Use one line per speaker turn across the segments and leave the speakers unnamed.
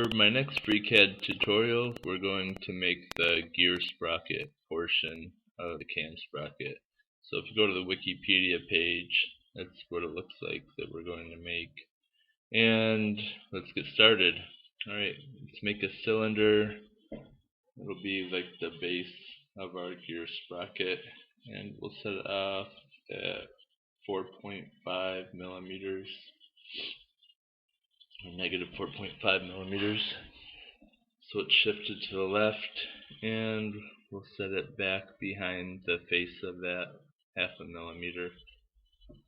For my next FreeCAD tutorial, we're going to make the gear sprocket portion of the cam sprocket. So if you go to the Wikipedia page, that's what it looks like that we're going to make. And let's get started. Alright, let's make a cylinder. It'll be like the base of our gear sprocket, and we'll set it off at 4.5 millimeters. Or negative 4.5 millimeters. So it's shifted to the left, and we'll set it back behind the face of that half a millimeter,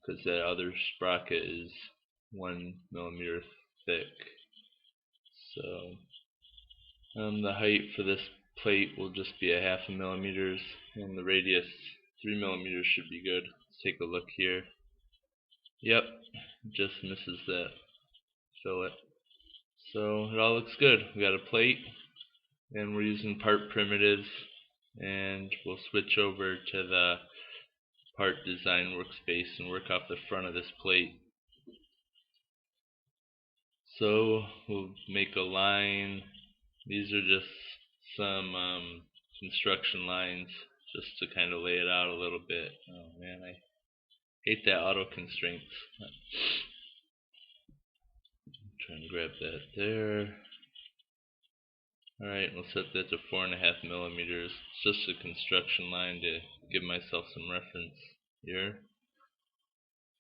because that other sprocket is 1 millimeter thick. So the height for this plate will just be a half a millimeters, and the radius 3 millimeters should be good. Let's take a look here. Yep, just misses that fillet. So it all looks good. We got a plate, and we're using part primitives, and we'll switch over to the part design workspace and work off the front of this plate. So we'll make a line. These are just some construction lines, just to kind of lay it out a little bit. Oh man, I hate that auto constraints. Trying to grab that there. Alright, we'll set that to 4.5 millimeters. It's just a construction line to give myself some reference here.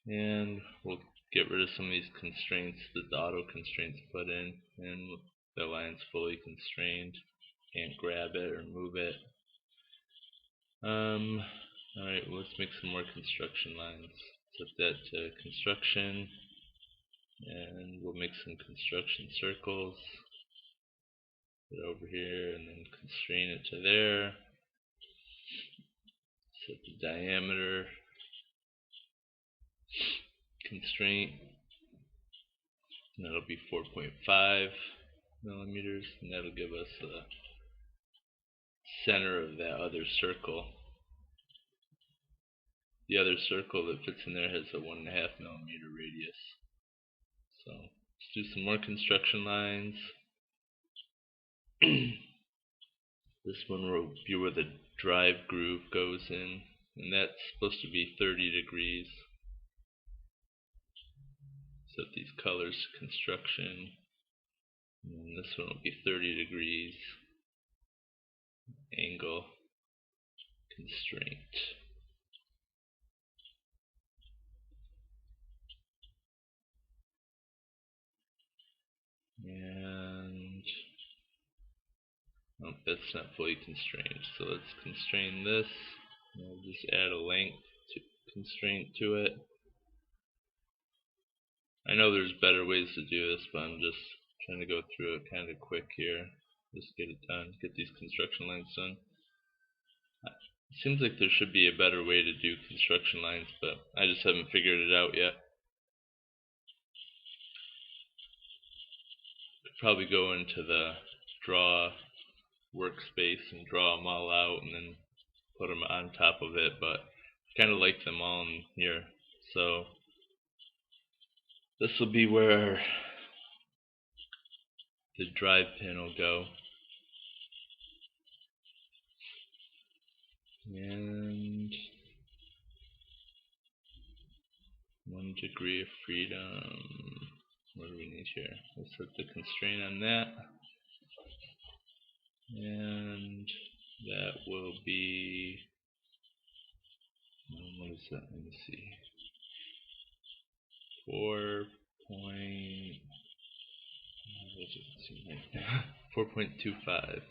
And we'll get rid of some of these constraints that the auto constraints put in, and the line's fully constrained. Can't grab it or move it. Alright, well, let's make some more construction lines. Set that to construction, and we'll make some construction circles. Put it over here and then constrain it to there. Set the diameter constraint, and that'll be 4.5 millimeters, and that'll give us the center of that other circle. The other circle that fits in there has a 1.5 millimeter radius. So let's do some more construction lines. This one will be where the drive groove goes in, and that's supposed to be 30 degrees. Set these colors to construction, and this one will be 30 degrees angle constraint. And that's not fully constrained, so let's constrain this. We'll just add a length constraint to it. I know there's better ways to do this, but I'm just trying to go through it kind of quick here. Just get it done, get these construction lines done. It seems like there should be a better way to do construction lines, but I just haven't figured it out yet. Could probably go into the draw workspace and draw them all out and then put them on top of it, but I kind of like them all in here. So this will be where the drive pin will go, and 1 degree of freedom. What do we need here? We'll set the constraint on that, and that will be, what is that? Let me see. 4.25.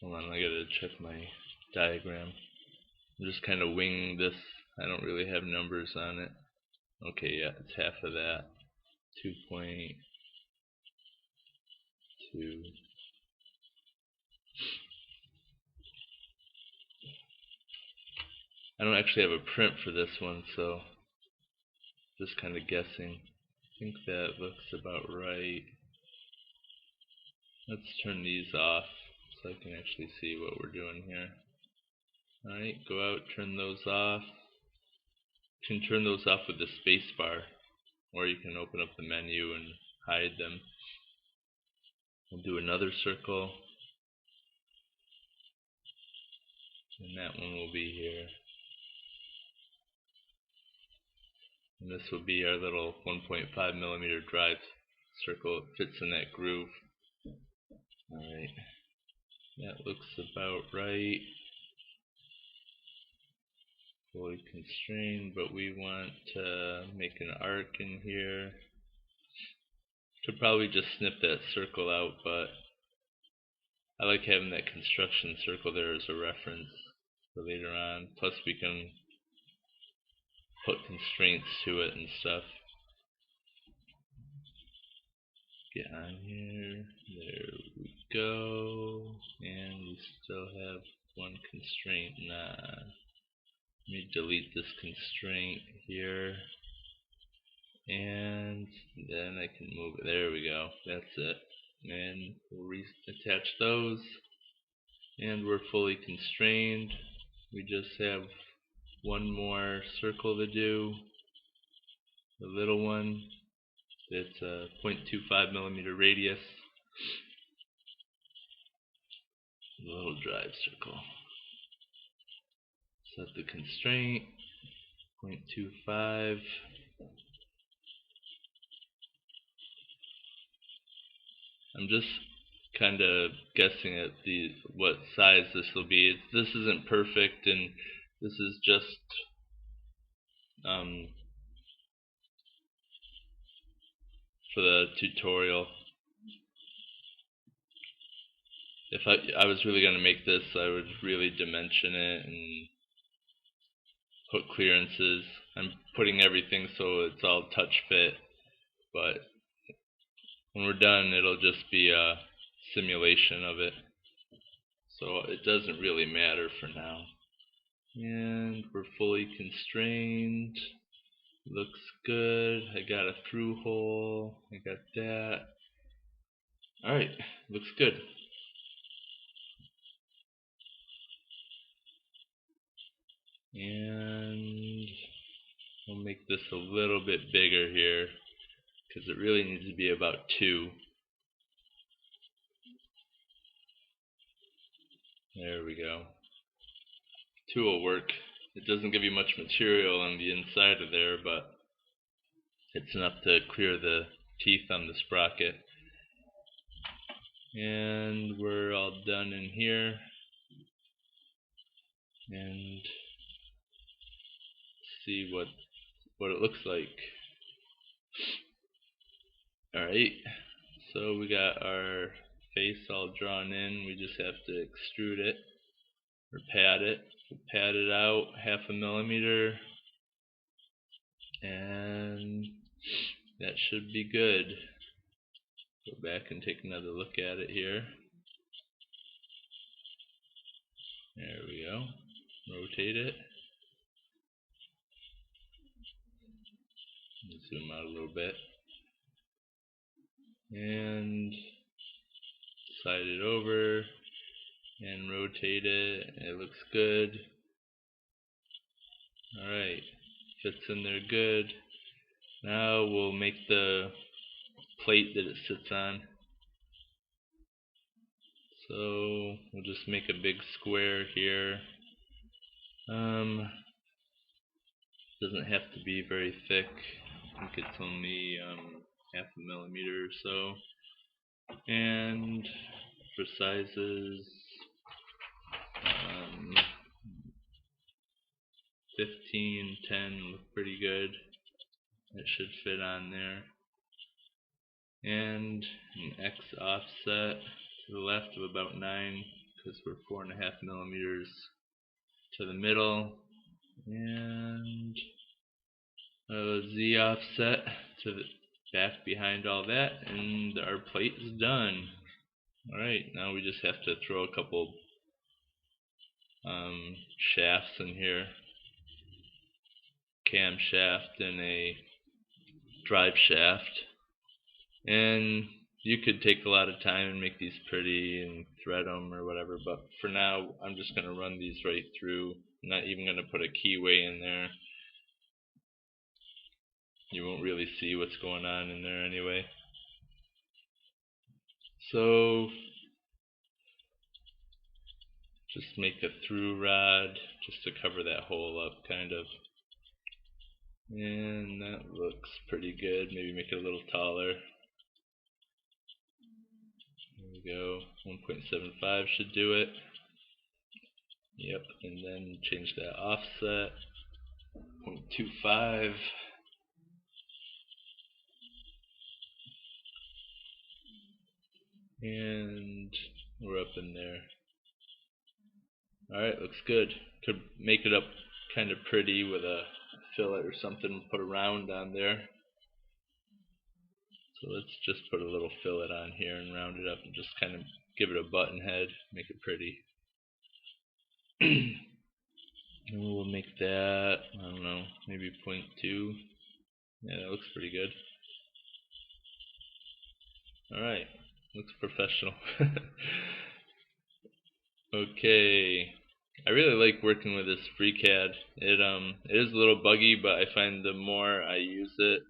Hold on, I gotta check my diagram. I'm just kind of winging this. I don't really have numbers on it. Okay, yeah, it's half of that. 2.2. I don't actually have a print for this one, so just kind of guessing. I think that looks about right. Let's turn these off so I can actually see what we're doing here. Alright, go out, turn those off. can turn those off with the space bar, or you can open up the menu and hide them. We'll do another circle, and that one will be here. And this will be our little 1.5 millimeter drive circle. It fits in that groove. Alright, that looks about right. Fully constrained, but we want to make an arc in here. Could probably just snip that circle out, but I like having that construction circle there as a reference for later on. Plus we can put constraints to it and stuff. Get on here, there we go, and we still have one constraint. Let me delete this constraint here, and then I can move it. There we go, that's it. And we'll reattach those, and we're fully constrained. We just have one more circle to do, the little one. It's a 0.25 millimeter radius, a little drive circle. Set the constraint, 0.25. I'm just kind of guessing at what size this will be. This isn't perfect, and this is just for the tutorial. If I was really going to make this, I would really dimension it and put clearances. I'm putting everything so it's all touch fit, but when we're done, it'll just be a simulation of it, so it doesn't really matter for now. And we're fully constrained. Looks good. I got a through hole. I got that. Alright, looks good. And we'll make this a little bit bigger here, because it really needs to be about 2. There we go. 2 will work. It doesn't give you much material on the inside of there, but it's enough to clear the teeth on the sprocket. And we're all done in here. And see what it looks like. Alright, so we got our face all drawn in. We just have to extrude it or pad it. Pad it out 0.5 millimeter, and that should be good. Go back and take another look at it here. There we go. Rotate it. Zoom out a little bit. And slide it over and rotate it. It looks good. Alright, fits in there good. Now we'll make the plate that it sits on. So we'll just make a big square here. Doesn't have to be very thick. I think it's only 0.5 millimeter or so. And for sizes, 15, 10 look pretty good. It should fit on there. And an X offset to the left of about 9, because we're 4.5 millimeters to the middle. And a Z offset to the back behind all that, and our plate is done. Alright, now we just have to throw a couple shafts in here. Camshaft and a drive shaft. And you could take a lot of time and make these pretty and thread them or whatever, but for now I'm just going to run these right through. I'm not even going to put a keyway in there. you won't really see what's going on in there anyway. So just make a through rod just to cover that hole up, kind of. And that looks pretty good. Maybe make it a little taller. There we go. 1.75 should do it. Yep, and then change that offset. 0.25. And we're up in there. Alright, looks good. Could make it up kind of pretty with a fillet or something, put a round on there. So let's just put a little fillet on here and round it up and just kind of give it a button head, make it pretty. And we'll make that, I don't know, maybe 0.2. Yeah, that looks pretty good. Alright, looks professional. Okay, I really like working with this FreeCAD. It is a little buggy, but I find the more I use it,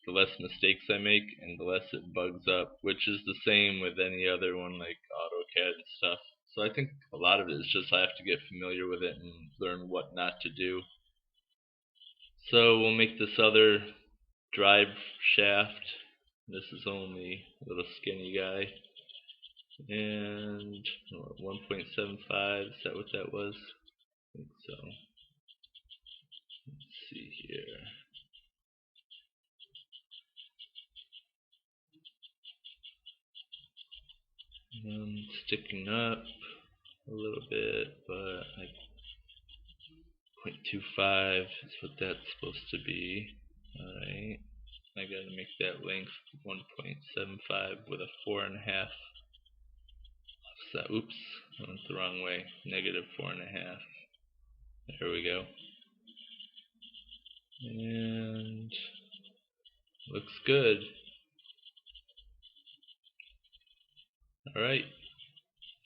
the less mistakes I make and the less it bugs up, which is the same with any other one like AutoCAD and stuff. So I think a lot of it is just I have to get familiar with it and learn what not to do. So we'll make this other drive shaft. This is only a little skinny guy. And 1.75, is that what that was? I think so. Let's see here. Sticking up a little bit, but like 0.25 is what that's supposed to be. Alright, I gotta make that length 1.75 with a 4.5 offset. Oops, I went the wrong way. Negative 4.5. There we go. And looks good. Alright.